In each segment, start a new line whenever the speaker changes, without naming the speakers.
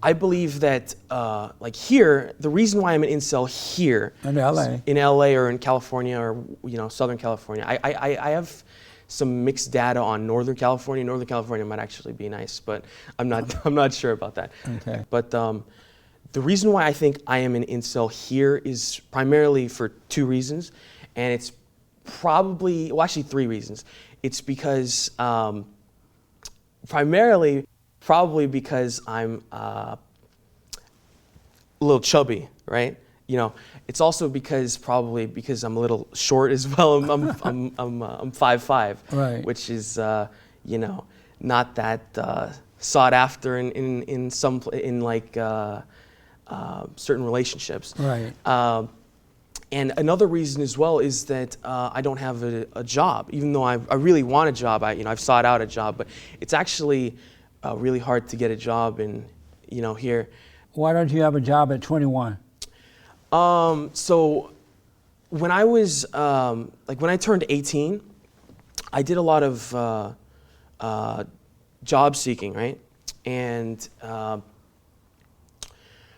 I believe that like here, the reason why I'm an incel here in LA or in California or Southern California, I have some mixed data on Northern California. Northern California might actually be nice, but I'm not sure about that.
Okay.
But the reason why I think I am an incel here is primarily for two reasons, and it's probably, well, actually three reasons. It's because probably because I'm a little chubby, right? It's also probably because I'm a little short as well. I'm 5'5",
right.
which is not that sought after in certain relationships.
Right.
And another reason as well is that I don't have a job, even though I really want a job. I've sought out a job, but it's actually really hard to get a job here.
Why don't you have a job at 21?
So when I was when I turned 18, I did a lot of job seeking, right? And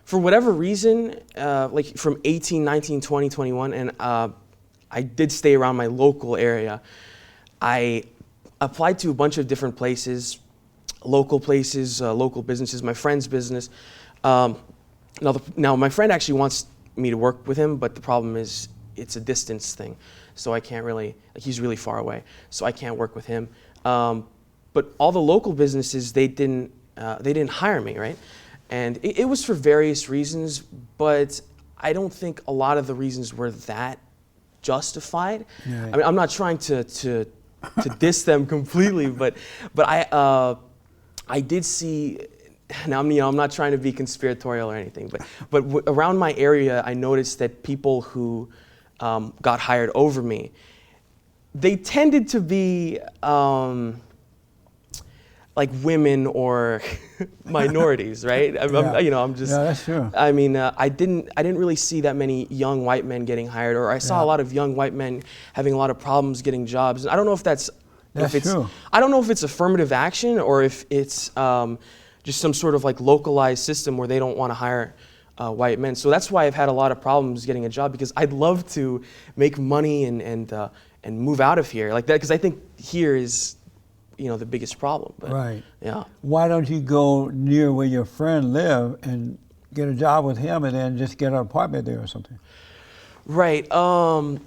for whatever reason, like from 18, 19, 20, 21, and I did stay around my local area. I applied to a bunch of different places, local businesses, my friend's business. Now my friend actually wants me to work with him, but the problem is it's a distance thing. So I can't really, he's really far away, so I can't work with him. But all the local businesses, they didn't hire me, right? And it was for various reasons, but I don't think a lot of the reasons were that justified.
Yeah.
I mean, I'm not trying to diss them completely, but I did see. Now, I'm not trying to be conspiratorial or anything, but around my area, I noticed that people who got hired over me, they tended to be like women or minorities, right? I'm just.
Yeah, that's true.
I mean, I didn't really see that many young white men getting hired, or I saw a lot of young white men having a lot of problems getting jobs. And I don't know if that's
true.
I don't know if it's affirmative action or if it's just some sort of like localized system where they don't want to hire white men. So that's why I've had a lot of problems getting a job, because I'd love to make money and move out of here like that, because I think here is the biggest problem. But,
right.
Yeah.
Why don't you go near where your friend live and get a job with him and then just get an apartment there or something?
Right. Well,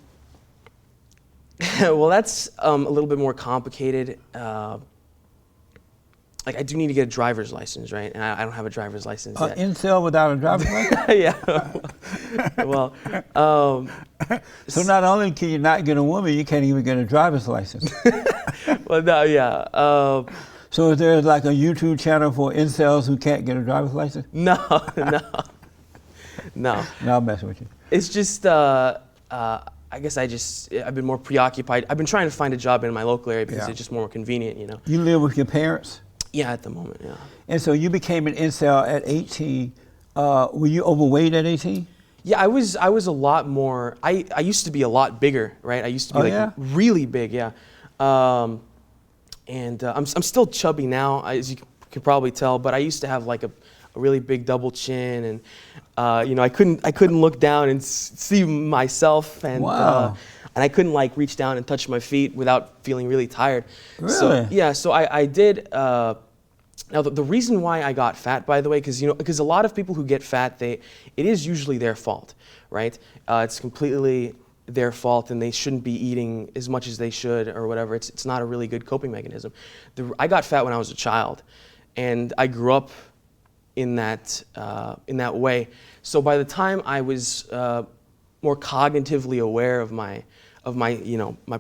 that's a little bit more complicated. Like, I do need to get a driver's license, right? And I don't have a driver's license yet.
Incel without a driver's license?
Yeah. Well,
so not only can you not get a woman, you can't even get a driver's license.
Well, no, yeah.
So is there like a YouTube channel for incels who can't get a driver's license?
No.
No, I'm messing with you.
It's just, I guess I've been more preoccupied. I've been trying to find a job in my local area because it's just more convenient,
You live with your parents?
Yeah, at the moment, yeah.
And so you became an incel at 18. Were you overweight at 18?
Yeah, I was a lot more. I used to be a lot bigger, right? I used to be really big, yeah. And I'm still chubby now, as you can probably tell. But I used to have like a really big double chin, and I couldn't look down and see myself, and
wow.
And I couldn't like reach down and touch my feet without feeling really tired.
Really?
So yeah, so I did. Now the reason why I got fat, by the way, because a lot of people who get fat, it is usually their fault, right? It's completely their fault, and they shouldn't be eating as much as they should or whatever. It's not a really good coping mechanism. I got fat when I was a child, and I grew up in that way. So by the time I was more cognitively aware of my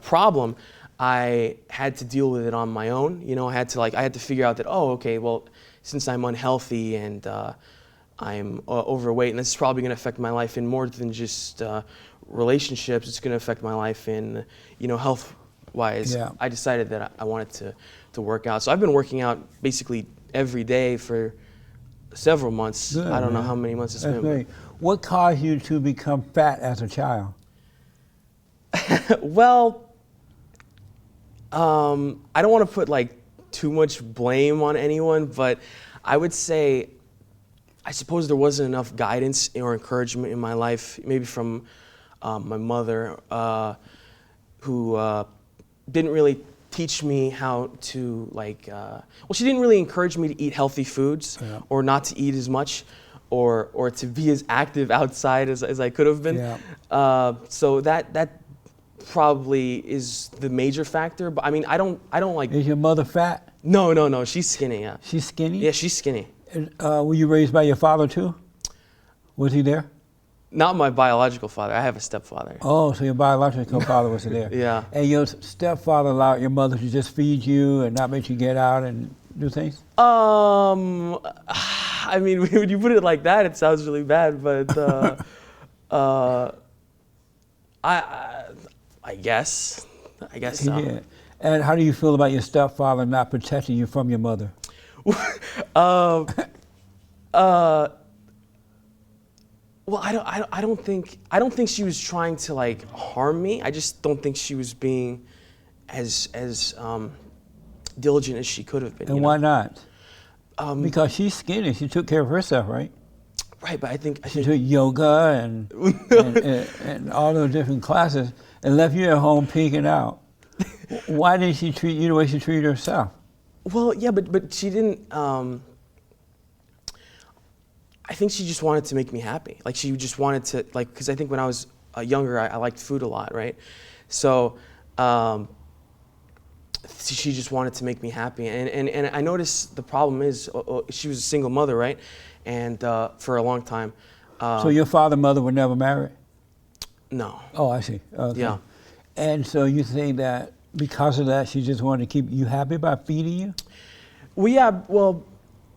problem, I had to deal with it on my own. I had to figure out that, okay, well, since I'm unhealthy and I'm overweight, and this is probably going to affect my life in more than just relationships. It's going to affect my life in health-wise.
Yeah.
I decided that I wanted to work out. So I've been working out basically every day for several months.
Good,
I don't know
man.
how many months it's
That's
been.
great. What caused you to become fat as a child?
Well, I don't want to put like too much blame on anyone, but I would say I suppose there wasn't enough guidance or encouragement in my life, maybe from my mother, who didn't really teach me how to well, she didn't really encourage me to eat healthy foods or not to eat as much or to be as active outside as I could have been. So that probably is the major factor. But I mean, I don't like.
Is your mother fat?
No, she's skinny, yeah.
She's skinny?
Yeah, she's skinny.
Were you raised by your father too? Was he there?
Not my biological father. I have a stepfather.
Oh, so your biological father wasn't there.
Yeah.
And your stepfather allowed your mother to just feed you and not let you get out and do things?
I mean, when you put it like that, it sounds really bad, but I guess so.
Yeah. And how do you feel about your stepfather not protecting you from your mother?
Well, I don't think she was trying to like harm me. I just don't think she was being as diligent as she could have been.
And why not? Because she's skinny. She took care of herself, right?
Right, but I think
she took yoga and all those different classes and left you at home peeking out. Why didn't she treat you the way she treated herself?
Well, yeah, but she didn't. I think she just wanted to make me happy. Like she just wanted to, like, because I think when I was younger, I liked food a lot, right? So she just wanted to make me happy. And I noticed the problem is she was a single mother, right? And for a long time.
So your father and mother were never married?
No.
Oh, I see. Okay.
Yeah.
And so you think that because of that, she just wanted to keep you happy by feeding you?
Well, yeah. Well,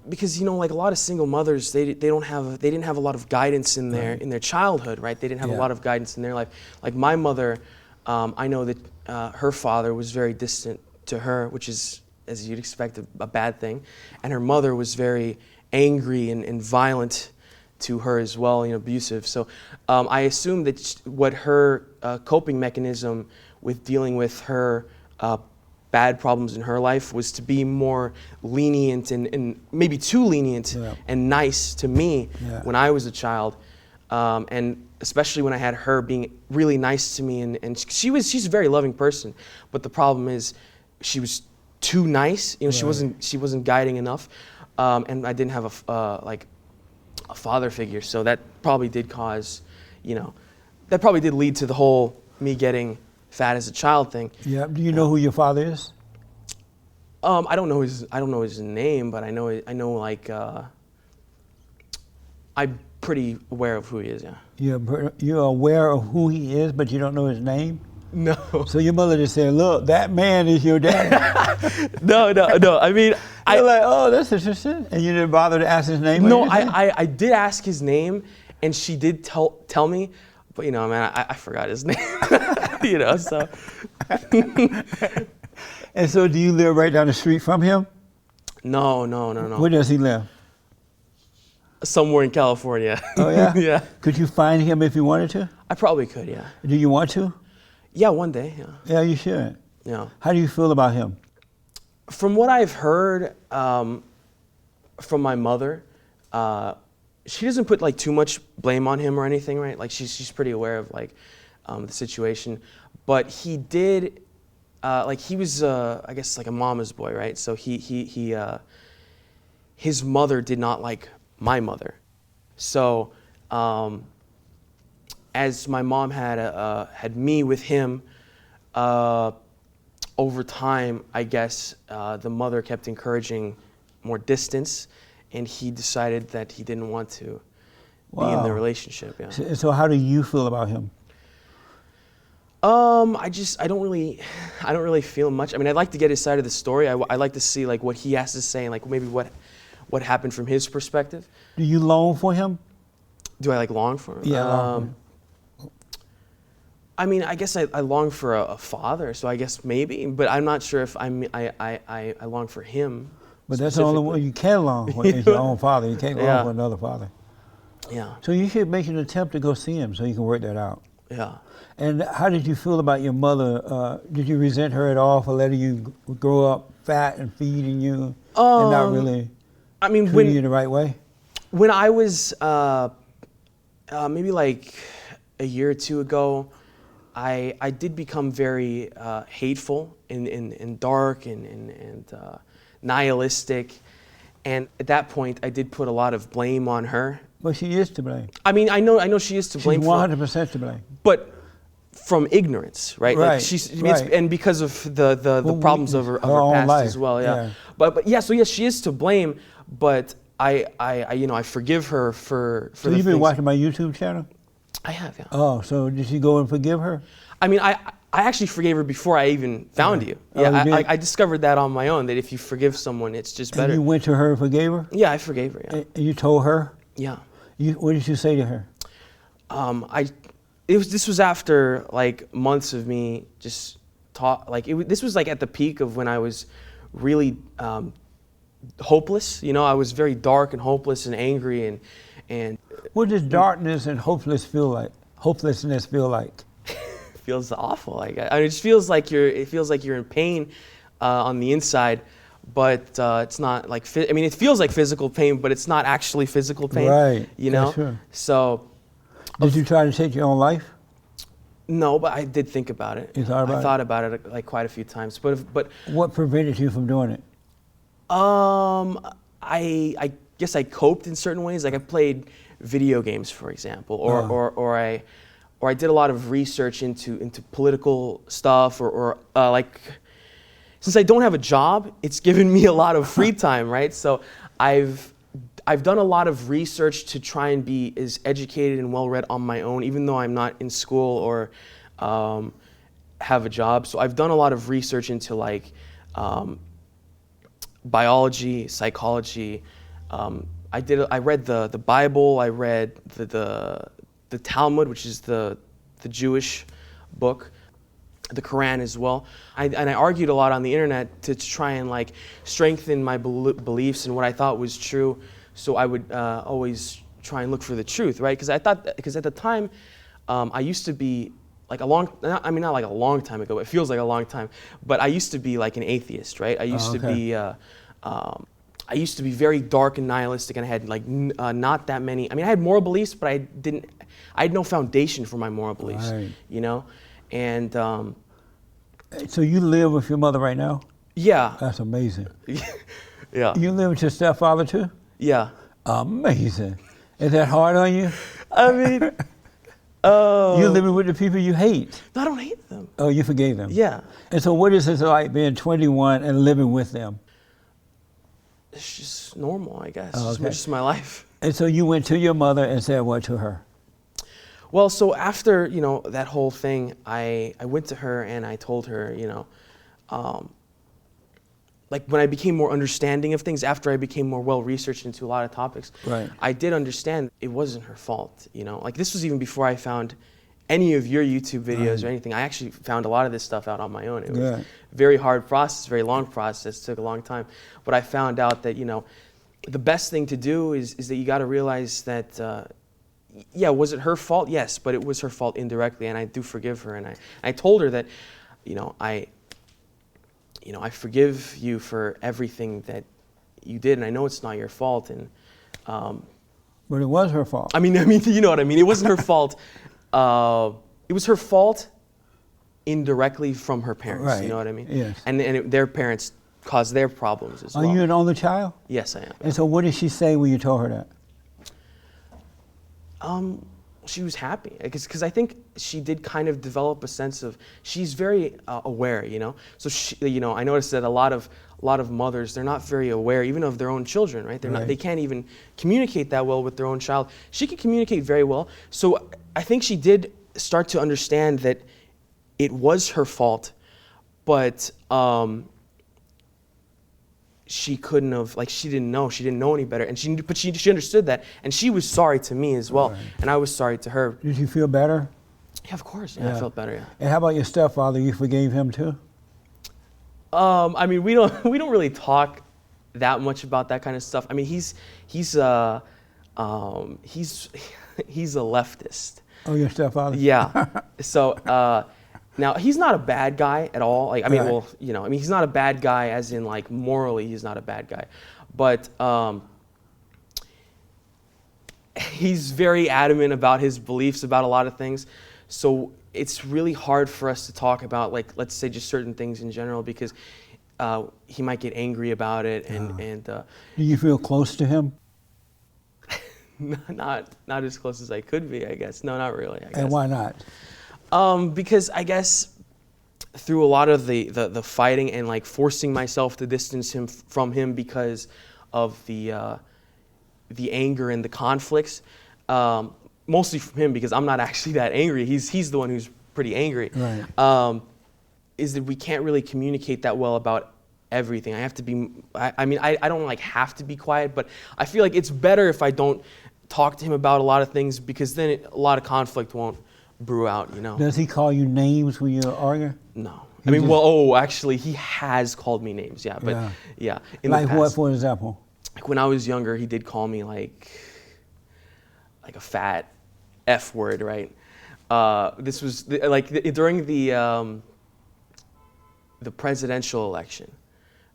because like a lot of single mothers, they didn't have a lot of guidance in their childhood, right? They didn't have a lot of guidance in their life. Like my mother, I know that her father was very distant to her, which is, as you'd expect, a bad thing, and her mother was very angry and violent to her as well, abusive. So I assume that what her coping mechanism with dealing with her bad problems in her life was to be more lenient and maybe too lenient and nice to me when I was a child, and especially when I had her being really nice to me, and she's a very loving person, but the problem is she was too nice. She wasn't guiding enough, and I didn't have a father figure, so that probably did cause, that probably did lead to the whole me getting fat as a child thing.
Yeah. Do you know who your father is?
I don't know his name, but I know I'm pretty aware of who he is. Yeah.
You're aware of who he is, but you don't know his name?
No.
So your mother just said, "Look, that man is your daddy."
No. I mean,
you're like, "Oh, that's interesting," and you didn't bother to ask his name.
No, I did ask his name, and she did tell me, but man, I forgot his name. So.
And so, do you live right down the street from him?
No.
Where does he live?
Somewhere in California.
Oh yeah.
Yeah.
Could you find him if you wanted to?
I probably could. Yeah.
Do you want to?
Yeah, one day. Yeah.
Yeah, you should.
Yeah.
How do you feel about him?
From what I've heard from my mother, she doesn't put too much blame on him or anything, right? Like she's pretty aware of the situation, but he did. He was, I guess, like a mama's boy, right? So his mother did not like my mother. So, as my mom had me with him, over time, I guess, the mother kept encouraging more distance, and he decided that he didn't want to be in the relationship. Yeah.
So how do you feel about him?
I don't really feel much. I mean, I'd like to get his side of the story. I like to see what he has to say and maybe what happened from his perspective.
Do you long for him?
Do I long for him?
Yeah.
I mean, I guess I long for a father, so I guess maybe, but I'm not sure if I long for him.
But that's the only one you can long for is your own father. You can't long for another father.
Yeah.
So you should make an attempt to go see him so you can work that out.
Yeah.
And how did you feel about your mother? Did you resent her at all for letting you grow up fat and feeding you and not really treating you the right way?
When I was maybe like a year or two ago, I did become very hateful and dark and nihilistic. And at that point, I did put a lot of blame on her.
But she is to blame.
I mean, I know she is to blame.
She's 100% to blame.
But from ignorance, right?
Right.
Like she's
right.
And because of the problems of her past
life.
as well. Yeah.
Yeah.
But yeah, so yes, she is to blame. But I forgive her for.
So you've been watching my YouTube channel?
I have, yeah.
Oh, so did you go and forgive her?
I mean, I actually forgave her before I even found you. Yeah, I discovered that on my own, that if you forgive someone, it's just better.
And you went to her and forgave her?
Yeah, I forgave her, yeah.
And you told her?
Yeah.
What did you say to her?
This was after like months of me just this was like at the peak of when I was really hopeless. You know, I was very dark and hopeless and angry and
what does darkness and hopelessness feel like?
Feels awful. I mean, it just feels like you're in pain on the inside, but it's not like I mean, it feels like physical pain, but it's not actually physical pain.
Right.
You know.
That's true.
So.
Did you try to take your own life?
No, but I did think about it.
You thought about it?
I thought about it like quite a few times, but
what prevented you from doing it?
I guess I coped in certain ways. Like I played video games, for example, or I did a lot of research into political stuff, or like since I don't have a job, it's given me a lot of free time, right? So I've done a lot of research to try and be as educated and well-read on my own, even though I'm not in school or have a job. So I've done a lot of research into like biology, psychology. I read the Bible. I read the Talmud, which is the Jewish book, the Quran as well. And I argued a lot on the internet to try and like strengthen my beliefs and what I thought was true. So I would always try and look for the truth, right? Because at the time, I used to be like not like a long time ago, it feels like a long time, but I used to be like an atheist, right? I used to be very dark and nihilistic, and I had like not that many. I mean, I had moral beliefs, but I had no foundation for my moral beliefs,
right.
You know? And
so you live with your mother right now?
Yeah.
That's amazing.
Yeah.
You live with your stepfather too?
Yeah.
Amazing. Is that hard on you?
I mean,
you're living with the people you hate.
No, I don't hate them.
Oh, you forgave them?
Yeah.
And so what is it like being 21 and living with them?
It's just normal, I guess.
Oh, okay.
It's just my life.
And so you went to your mother and said what to her?
Well, so after, that whole thing, I went to her and I told her, like when I became more understanding of things, after I became more well-researched into a lot of topics,
right.
I did understand it wasn't her fault, Like this was even before I found any of your YouTube videos or anything. I actually found a lot of this stuff out on my own. It was a very hard process, very long process, took a long time. But I found out that, the best thing to do is that you got to realize that, was it her fault? Yes, but it was her fault indirectly, and I do forgive her. And I told her that, I forgive you for everything that you did, and I know it's not your fault. And
but it was her fault.
I mean, you know what I mean. It wasn't her fault. It was her fault indirectly from her parents.
Right.
You know what I mean?
Yes.
And their parents caused their problems as well.
Are you an only child?
Yes, I am.
And so what did she say when you told her that?
She was happy because I think she did kind of develop a sense of, she's very aware, So she, I noticed that a lot of mothers, they're not very aware even of their own children, right? They can't even communicate that well with their own child. She can communicate very well. So I think she did start to understand that it was her fault, but she couldn't have, she didn't know any better, and she understood that, and she was sorry to me as well, and I was sorry to her.
Did you feel better?
Yeah, of course. Yeah, I felt better. Yeah.
And how about your stepfather? You forgave him too?
I mean, we don't really talk that much about that kind of stuff. I mean, he's a leftist.
Oh, your stepfather?
Yeah. So. Now, he's not a bad guy at all. He's not a bad guy as in, morally, he's not a bad guy. But he's very adamant about his beliefs about a lot of things. So it's really hard for us to talk about, like, let's say just certain things in general, because he might get angry about it. Do
you feel close to him?
Not as close as I could be, I guess. No, not really, I guess.
And why not?
Because I guess through a lot of the fighting and like forcing myself to distance him from him because of the anger and the conflicts, mostly from him, because I'm not actually that angry. He's the one who's pretty angry.
Right.
Is that we can't really communicate that well about everything. I have to be, I mean, I don't like have to be quiet, but I feel like it's better if I don't talk to him about a lot of things, because then a lot of conflict won't brew out, you know.
Does he call you names when you're arguing?
No. I mean, well, actually, he has called me names, yeah. But yeah, in
like
the past,
what, for example?
Like when I was younger, he did call me like a fat F word, right? This was during the presidential election,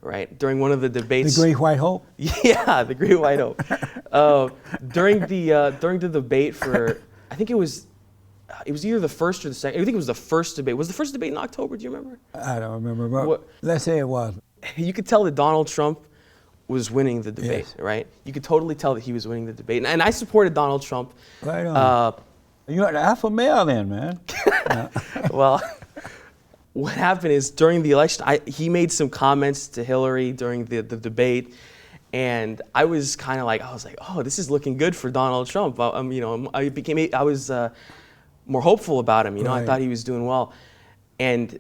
right? During one of the debates.
The Great White Hope?
Yeah, the Great White Hope. During the debate for, I think it was either the first or the second. I think it was the first debate. Was the first debate in October? Do you remember?
I don't remember. But let's say it was.
You could tell that Donald Trump was winning the debate,
yes.
right? You could totally tell that he was winning the debate. And I supported Donald Trump.
Right on. You're an alpha male then, man.
Well, what happened is during the election, he made some comments to Hillary during the debate. And I was kind of like, oh, this is looking good for Donald Trump. I was more hopeful about him.
Right.
I thought he was doing well. And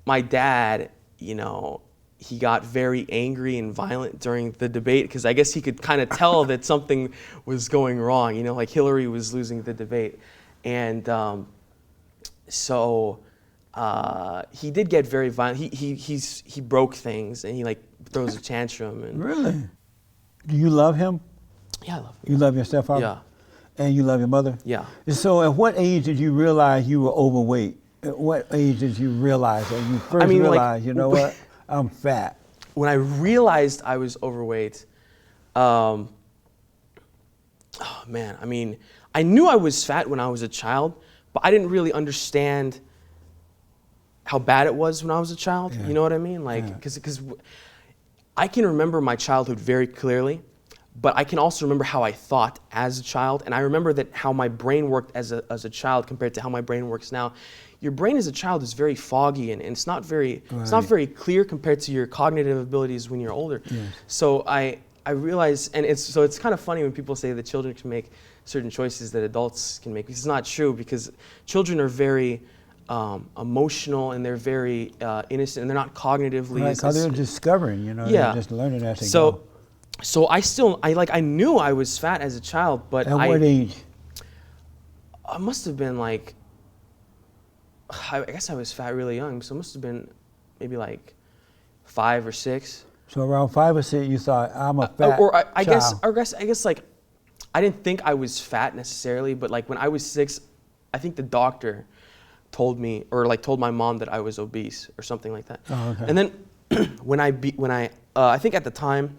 my dad, he got very angry and violent during the debate, because I guess he could kind of tell that something was going wrong. Like Hillary was losing the debate. And so he did get very violent. He broke things, and he like throws a tantrum. And
really? Do you love him?
Yeah, I love him.
You love your stepfather?
Yeah.
And you love your mother?
Yeah.
So at what age did you realize you were overweight? At what age did you realize that you first realized, you know what, I'm fat?
When I realized I was overweight, oh man, I mean, I knew I was fat when I was a child, but I didn't really understand how bad it was when I was a child.
Yeah.
You know what I mean? Like, because I can remember my childhood very clearly, but I can also remember how I thought as a child, and I remember that how my brain worked as a child compared to how my brain works now. Your brain as a child is very foggy, and it's not very clear compared to your cognitive abilities when you're older.
Yes.
So I realized, and it's kind of funny when people say that children can make certain choices that adults can make. It's not true, because children are very emotional, and they're very innocent, and they're not cognitively.
Right, because they're discovering, they're just learning as they go.
So I knew I was fat as a child, but
at what age?
I must have been like, I guess I was fat really young, so it must have been maybe like 5 or 6.
So around 5 or 6, you thought, I'm a fat child.
I guess like, I didn't think I was fat necessarily, but like when I was 6, I think the doctor told me, or like told my mom that I was obese or something like that.
Oh, okay.
And then when I think at the time,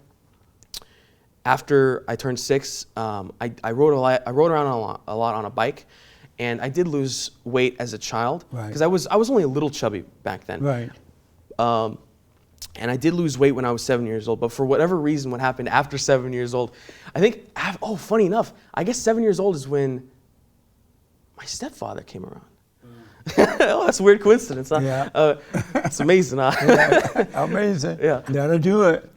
after I turned 6, I rode around a lot on a bike, and I did lose weight as a child, because I was only a little chubby back then.
Right.
And I did lose weight when I was 7 years old, but for whatever reason, what happened after 7 years old, I think, funny enough, I guess 7 years old is when my stepfather came around. Oh, that's a weird coincidence, huh?
Yeah.
It's amazing, huh?
Yeah. Amazing.
Yeah.
That'll do it.